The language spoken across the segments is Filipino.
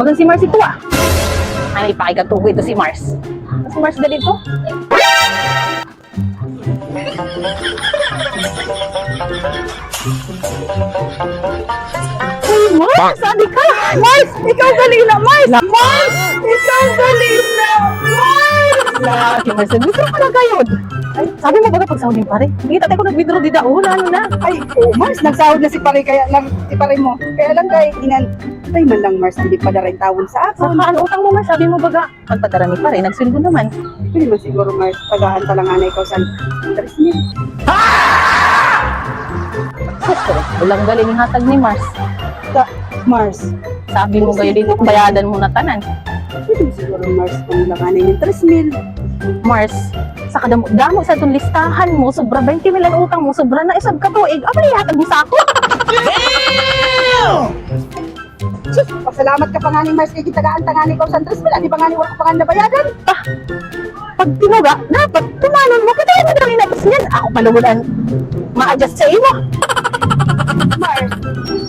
Magan si Mars ito ah. Ano ipakikatuko ito si Mars. Si Mars dali ito. Uy, Mars! Sabi ka! Mars! Ikaw galing na, Mars! Mars! Ikaw galing na, Mars! Si Mars, gusto ko na kayo. Ay, sabi mo baga pagsahod din pare? Hindi tatay ko nag-withdraw di daon, ano na? Ay, Mars, nagsahod na si pare, kaya lang, si pare mo. Kaya lang kay ay man lang, Mars, hindi pa na rin tawon sa Saka akin. ano utang mo, Mars? Sabi mo baga, magpadarami pare, nagsweldo naman. Hindi man siguro, Mars, tagaan talangan na ikaw sa interest niya. Gusto, ulang galing yung hatag ni Mars. Mars, Sabi mo kayo dito, bayadan mo na tanan. pwede mo siguro, Mars, kung langanin yung interest mil. Mars, sa damo sa itong listahan mo, sobra 20 milan utang mo, sobra na isang katuig. Aba ihatag mo sa ako. Sus, pasalamat ka pa nga ni Mars, kaya tagaan tangan ikaw sa interest mil. Di pa nga ni wala ka pa nga nabayadan. Pag tinuga, dapat tumanon mo. Kaya mo lang inatos niyan. Ako palugulan. Ma-adjust sa iyo. Mars,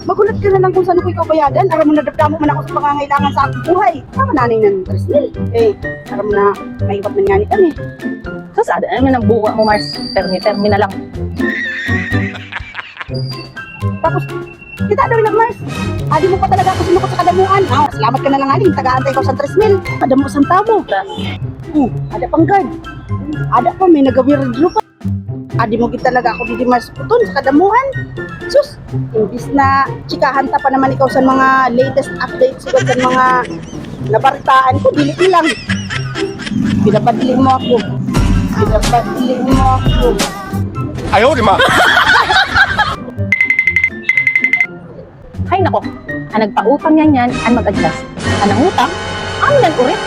magulat ka na lang kung saan ko ikaw bayadan. Aram mo na mo man ako sa pangangailangan sa aking buhay. Tama nanay ng interest mil. Aram mo na maiwat man nga ni kami. So, sada naman ang buwa mo, Mars. Termi na lang. Tapos, kita daw lang, Mars. Adi mo pa talaga ako sinukot sa kadamuan. Salamat ka na lang, Ali. Taga-antay ko sa 3 mil. Kadamo sa tamo. Ada pang guard. Ada pa, may nag-withdraw pa. Adi mo kita talaga ako di Mars puton sa kadamuan. Sus, imbis na chikahan ta pa naman ikaw sa mga latest updates sa mga nabaritaan ko, dili lang. Pinapadili mo ako. Pinapadili mo ako. Ayaw, di ma! Hay nako, ang nagpautang yan, ang mag-adjust. Anong utang? Ang yan ulit.